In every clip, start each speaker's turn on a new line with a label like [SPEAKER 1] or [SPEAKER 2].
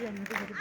[SPEAKER 1] করতে হবে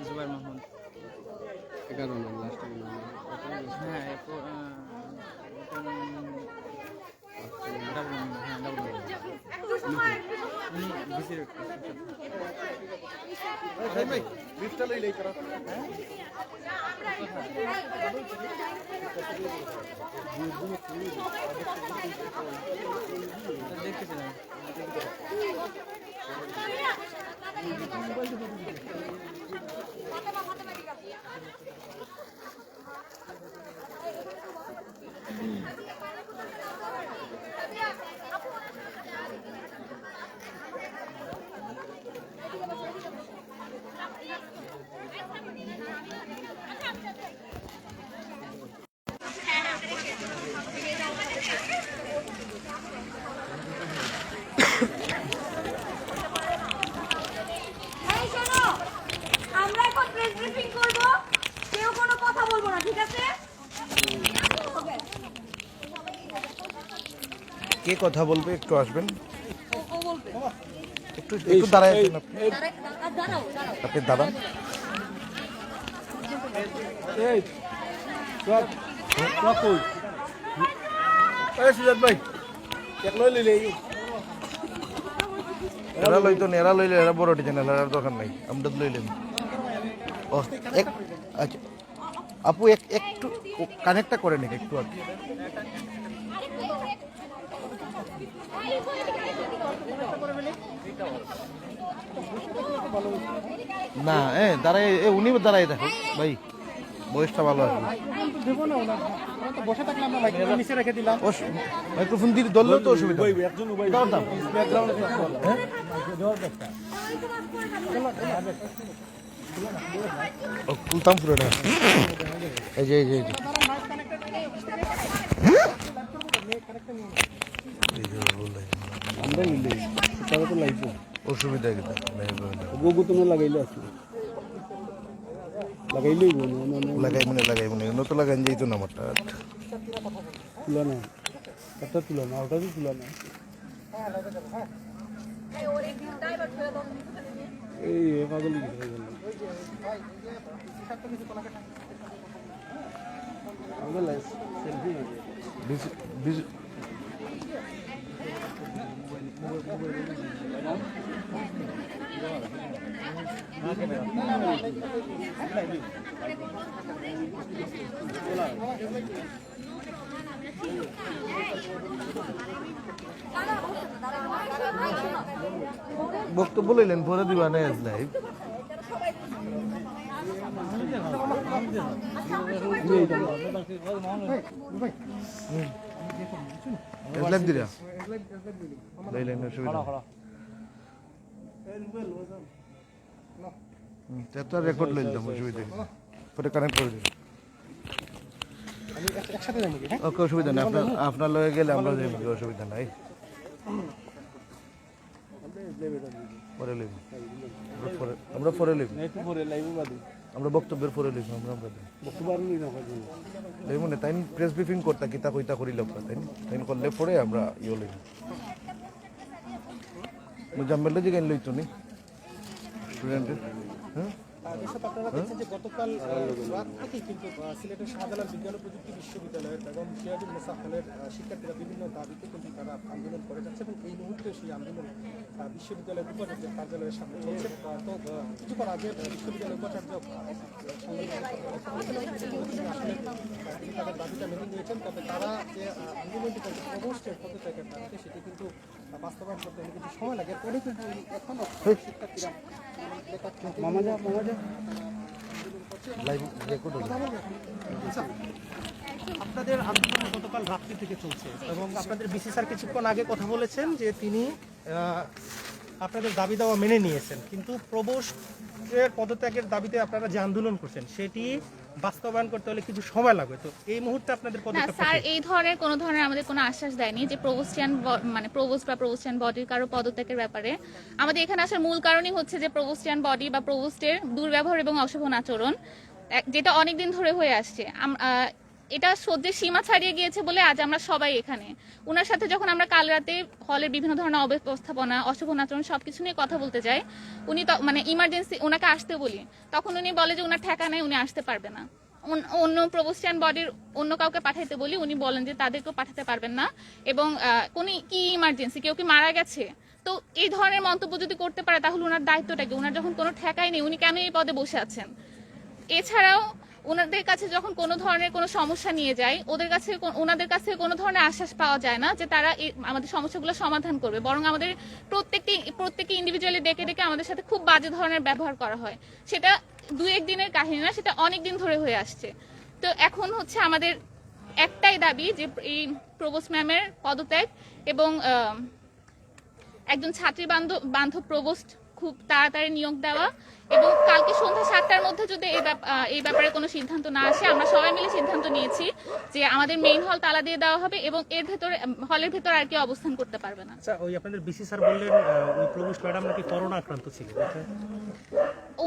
[SPEAKER 1] জুবাইর মোহাম্মদ
[SPEAKER 2] 11 নাম লাস্ট
[SPEAKER 1] হ্যাঁ দেখতেছিলাম
[SPEAKER 3] কে কথা বলবে একটু আসবেন একটু একটু দাঁড়ায় আপনি দাঁড়ান
[SPEAKER 2] সুজাত ভাই
[SPEAKER 3] এরা লইতো না এরা লইলে এরা বড় চ্যানেল এর দরকার নাই আমরা লইলেন ও এক আচ্ছা আপু একটু কানেক্টটা করে নিন একটু আর না দাঁড়ায় উনি দাঁড়ায় দেখো ভাই বয়সটা ভালো আছে মাইক্রোফোন দিয়ে ধরলেও তো অসুবিধা খুলতাম পুরোটা এই যে অসুবিধা
[SPEAKER 2] লাগাইলে
[SPEAKER 3] লাগাই মনে নতুন লাগাই যাইতো না আমারটা
[SPEAKER 2] তুলা না একটা তুলা না ওটা তো তুলা না এই পাগল
[SPEAKER 3] বক্তব্য লইলেন পরে দিবা না লাইভ লাইভ দিরা লইলেন অসুবিধা তো রেকর্ড লইলাম অসুবিধা পরে কানেক্ট করে দিন ওকে অসুবিধা নেই আপনার লয়ে গেলে আমরা যাই অসুবিধা নাই পরে লিখ আমরা পরে লিখ আমরা বক্তব্যের পরে লিখ আমরা মনে তাই প্রেস ব্রিফিং করতা কিতা কইতা করি লোক তাই তাই করলে পরে আমরা ইয়ে লিখ মুজাম্মেল যে গান লইতো নি স্টুডেন্টের হ্যাঁ
[SPEAKER 4] আপনারা দেখছেন যে গতকাল রাত থেকেই কিন্তু সিলেটের শাহজালাল বিজ্ঞান ও প্রযুক্তি বিশ্ববিদ্যালয়ের এবং সিরাজুল মোসাফেলের শিক্ষার্থীরা বিভিন্ন দাবিতে কিন্তু তারা আন্দোলন করে যাচ্ছে এবং এই মুহূর্তে সেই আন্দোলন বিশ্ববিদ্যালয়ের উপাচার্যের কার্যালয়ের সামনে চলছে। তো কিছুক্ষণ আগে বিশ্ববিদ্যালয়ের উপাচার্য তিনি তাদের দাবিটা মেনে নিয়েছেন, তবে তারা যে আন্দোলনটি করতে অবশ্যই হতে চায় সেটি কিন্তু বাস্তবায়ন করতে হলে কিন্তু সময় লাগে। পরে কিন্তু এখনও শিক্ষার্থীরা
[SPEAKER 2] মামা যা
[SPEAKER 3] লাইভ রেকর্ড হলো।
[SPEAKER 4] আপনাদের আন্দোলন গতকাল রাত্রি থেকে চলছে এবং আপনাদের বিসি স্যার কিছুক্ষণ আগে কথা বলেছেন যে তিনি আপনাদের দাবি দাওয়া মেনে নিয়েছেন, কিন্তু প্রবোস্টের পদত্যাগের দাবিতে আপনারা যে আন্দোলন করছেন সেটি বাস্তবায়ন করতে হলে কিছু সময় লাগবে। তো এই মুহূর্তে আপনাদের
[SPEAKER 5] না
[SPEAKER 4] পদক্ষেপ
[SPEAKER 5] স্যার, এই ধরনের কোনো ধরনের আমাদের কোনো আশ্বাস দেয়নি যে প্রভোস্ট বা প্রভোস্টিয়ান বডির কারো পদত্যাগের ব্যাপারে। আমাদের এখানে আসার মূল কারণই হচ্ছে যে প্রভোস্টিয়ান বডি বা প্রভোস্টের দুর্ব্যবহার এবং অশোভন আচরণ, যেটা অনেকদিন ধরে হয়ে আসছে। এটা সহ্যের সীমা ছাড়িয়ে গিয়েছে বলে আজ আমরা সবাই এখানে। ওনার সাথে যখন আমরা কাল রাতে হলের বিভিন্ন ধরনের অব্যবস্থাপনা, অশোভন আচরণ সবকিছু নিয়ে কথা বলতে যাই, উনি মানে ইমার্জেন্সি ওনাকে আসতে বলি, তখন উনি বলে যে ওনার ঠেকা নেই, উনি আসতে পারবে না। অন্য প্রভোস্টিয়ান বডির অন্য কাউকে পাঠাইতে বলি, উনি বলেন যে তাদেরকেও পাঠাতে পারবেন না, এবং উনি কি ইমার্জেন্সি, কেউ কি মারা গেছে? তো এই ধরনের মন্তব্য যদি করতে পারে তাহলে ওনার দায়িত্বটা কি? ওনার যখন কোনো ঠেকাই নেই, উনি কেন এই পদে বসে আছেন? এছাড়াও ওনাদের কাছে যখন কোনো ধরনের কোনো সমস্যা নিয়ে যায়, ওনাদের কাছে কোনো ধরনের আশ্বাস পাওয়া যায় না যে তারা আমাদের সমস্যাগুলো সমাধান করবে, বরং আমাদের প্রত্যেককে ইন্ডিভিজুয়ালি ডেকে ডেকে আমাদের সাথে খুব বাজে ধরনের ব্যবহার করা হয়। সেটা 2-1 দিনের কাহিনী না, সেটা অনেক দিন ধরে হয়ে আসছে। তো এখন হচ্ছে আমাদের একটাই দাবি যে এই প্রভোস্ট ম্যামের পদত্যাগ এবং একজন ছাত্রী বান্ধব প্রভোস্ট খুব তাড়াতাড়ি নিয়োগ দেওয়া, এবং কালকে সন্ধ্যা 7টার মধ্যে যদি এই ব্যাপারে কোনো সিদ্ধান্ত না আসে, আমরা সবাই মিলে সিদ্ধান্ত নিয়েছি যে আমাদের মেইন হল তালা দিয়ে দেওয়া হবে এবং এর ভেতরে হলের ভেতর আর কেউ অবস্থান করতে পারবে না।
[SPEAKER 4] আচ্ছা, ওই আপনাদের বিসি স্যার বললেন ওই প্রবোস্ট ম্যাডাম নাকি করোনা আক্রান্ত ছিলেন।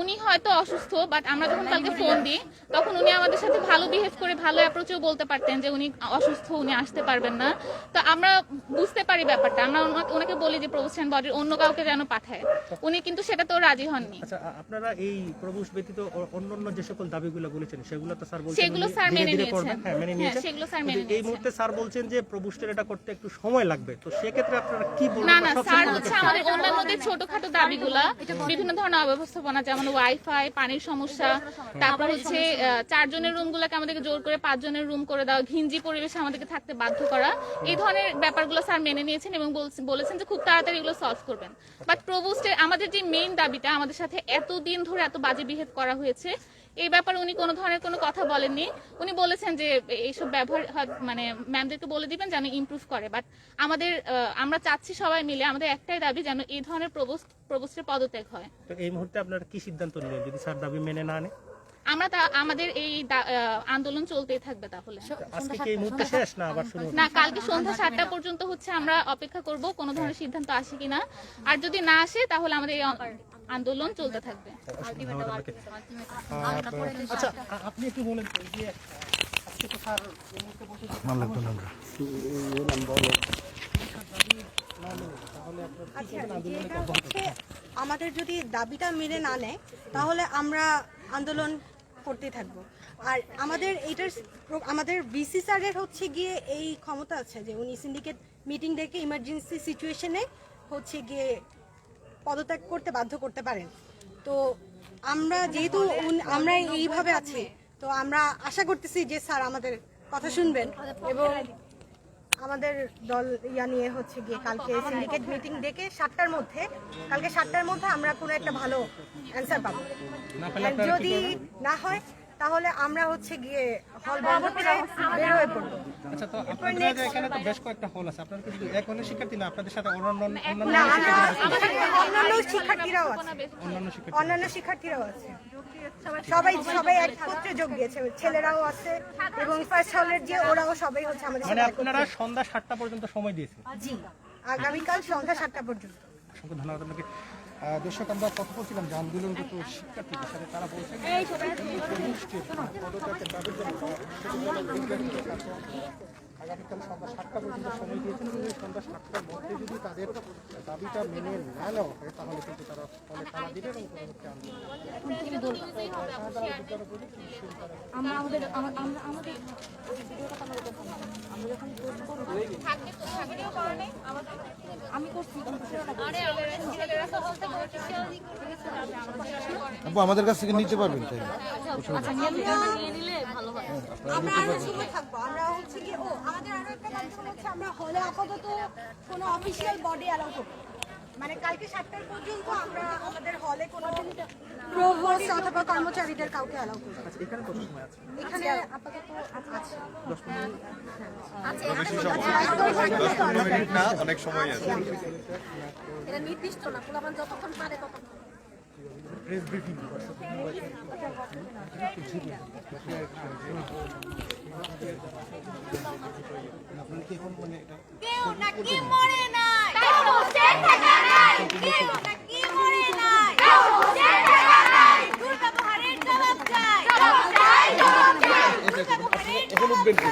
[SPEAKER 5] উনি হয়তো অসুস্থ, বাট আমরা যখন কালকে ফোন দিই তখন উনি আমাদের সাথে ভালো বিহেভ করে ভালো অ্যাপ্রোচেও বলতে পারতেন যে উনি অসুস্থ, উনি আসতে পারবেন না। তো আমরা বুঝতে পারি ব্যাপারটা, আমরা ওনাকে বলি যে প্রভোস্টিয়ান বডির অন্য কাউকে যেন পাঠায়, উনি কিন্তু সেটা তো রাজি হননি।
[SPEAKER 4] আচ্ছা, আপনারা এই প্রবোস্ট ব্যতীত অন্যান্য যে সকল দাবিগুলো বলেছেন সেগুলো তো স্যার বলছেন
[SPEAKER 5] সেগুলো স্যার মেনে নিয়েছেন।
[SPEAKER 4] হ্যাঁ, মেনে নিয়েছেন।
[SPEAKER 5] সেগুলো স্যার মেনে
[SPEAKER 4] এই
[SPEAKER 5] নিয়েছেন।
[SPEAKER 4] মুহূর্তে স্যার বলছেন যে প্রবোস্টের এটা করতে একটু সময় লাগবে, তো সেক্ষেত্রে আপনারা কি বলবেন?
[SPEAKER 5] না স্যার হচ্ছে আমাদের অন্যান্যদের ছোটখাটো দাবিগুলা, বিভিন্ন ধরনের অব্যবস্থাপনা, যেমন ওয়াইফাই, পানির সমস্যা, তারপর হচ্ছে 4 জনের রুমগুলোকে আমাদেরকে জোর করে 5 জনের রুম করে দেওয়া, ঘিঞ্জি পরিবেশে আমাদেরকে থাকতে বাধ্য করা, এই ধরনের ব্যাপারগুলো স্যার মেনে নিয়েছেন এবং বলেছেন যে খুব তাড়াতাড়ি এগুলো সলভ করবেন। বাট প্রভোস্টের আমাদের যে মেইন দাবিটা, আমাদের সাথে এতদিন ধরে এত বাজে বিহেভ করা হয়েছে, এই ব্যাপারে উনি কোনো ধরনের কোনো কথা বলেননি। উনি বলেছেন যে এইসব ব্যবহার মানে ম্যামদেরকে বলে দিবেন যেন ইমপ্রুভ করে। বাট আমরা চাচ্ছি সবাই মিলে, আমাদের একটাই দাবি যেন এই ধরনের প্রভোস্টের পদত্যাগ হয়।
[SPEAKER 4] তো এই মুহূর্তে আপনারা কি সিদ্ধান্ত নিলেন যদি স্যার দাবি মেনে না নেয়?
[SPEAKER 5] আমাদের এই আন্দোলন চলতেই থাকবে। তাহলে
[SPEAKER 4] আজকে কি এই মুহূর্তে শেষ না আবার শুরু হবে?
[SPEAKER 5] না, কালকে সন্ধ্যা 7টা পর্যন্ত হচ্ছে আমরা অপেক্ষা করব কোনো ধরনের সিদ্ধান্ত আসে কিনা, আর যদি না আসে তাহলে আমাদের এই আন্দোলন চলতে থাকবে।
[SPEAKER 4] আচ্ছা, আপনি একটু বলেন যে আজকে তো স্যার এই মুহূর্তে বলতে
[SPEAKER 6] আমাদের যদি দাবিটা মেনে না নেয় তাহলে আমরা আন্দোলন করতে থাকবো। আর আমাদের বিসি স্যারের হচ্ছে গিয়ে এই ক্ষমতা আছে যে উনি সিন্ডিকেট মিটিং ডেকে ইমার্জেন্সি সিচুয়েশনে হচ্ছে গিয়ে পদত্যাগ করতে বাধ্য করতে পারেন। তো আমরা যেহেতু আমরা এইভাবে আছি, তো আমরা আশা করতেছি যে স্যার আমাদের কথা শুনবেন এবং আমাদের দল নিয়ে হচ্ছে গিয়ে কালকে সিন্ডিকেট মিটিং ডেকে কালকে 7টার মধ্যে আমরা কোনো একটা ভালো অ্যান্সার পাবো। যদি না হয় তাহলে আমরা হচ্ছে গিয়ে হল বন্ধ করে বের হয়ে পড়বো।
[SPEAKER 4] আচ্ছা, তো আপনাদের এখানে তো বেশ কয়েকটা হল আছে, আপনারা কি এক হলের শিক্ষার্থী না? আপনাদের সাথে
[SPEAKER 6] অন্যান্য শিক্ষার্থীরাও আছে, সবাই একত্রে যোগ দিয়েছে, ছেলেরাও আছে এবং ফার্স্ট হলের যে ওরাও সবাই হচ্ছে আমাদের
[SPEAKER 4] মানে আপনারা সন্ধ্যা 7টা পর্যন্ত সময় দিয়েছেন?
[SPEAKER 6] জি, আগামীকাল সন্ধ্যা 7টা পর্যন্ত।
[SPEAKER 4] অসংখ্য ধন্যবাদ আপনাকে। দর্শক, আমরা কথা বলছিলাম যে আন্দোলনরত শিক্ষার্থীদের সাথে, তারা বলছেন আগামীকাল সন্ধ্যা 7টা পর্যন্ত সময় দিয়েছেন এবং এই সন্ধ্যা 7টার মধ্যে যদি তাদের দাবিটা মেনে না নেওয়া হয় তাহলে কিন্তু তারা ফলে তারা দিবে এবং পরবর্তী
[SPEAKER 3] আপু আমাদের কাছ থেকে নিতে পারবেন তাই?
[SPEAKER 6] আমরা আরো সময় থাকবো। আমরা হচ্ছে কি আমাদের আরো একটা কন্ডিশন হচ্ছে আমরা হলে আপাতত কোনো অফিসিয়াল বডি অ্যালাউ করব, মানে কালকে 7টার পর্যন্ত আমরা আমাদের হলে কোনো প্রভোস্ট অথবা কর্মচারীদের কাউকে অ্যালাউ করব।
[SPEAKER 4] এখানে কত সময় আছে?
[SPEAKER 6] এখানে আপাতত আছে।
[SPEAKER 7] না অনেক সময় আছে।
[SPEAKER 8] এটা নির্দিষ্ট না, পোলাপান যতক্ষণ পারে ততক্ষণ।
[SPEAKER 4] প্রেস ব্রিফিং আপনারা কি এখন মানে এটা
[SPEAKER 8] কেউ নাকি মরে নাই, তাই বসে থাকা নাই। কেউ নাকি মরে নাই, তাই বসে থাকা নাই। দুর্ব্যবহারের জবাব চাই, জবাব চাই, জবাব চাই। দুর্ব্যবহারের
[SPEAKER 4] এখন উঠবেন কি?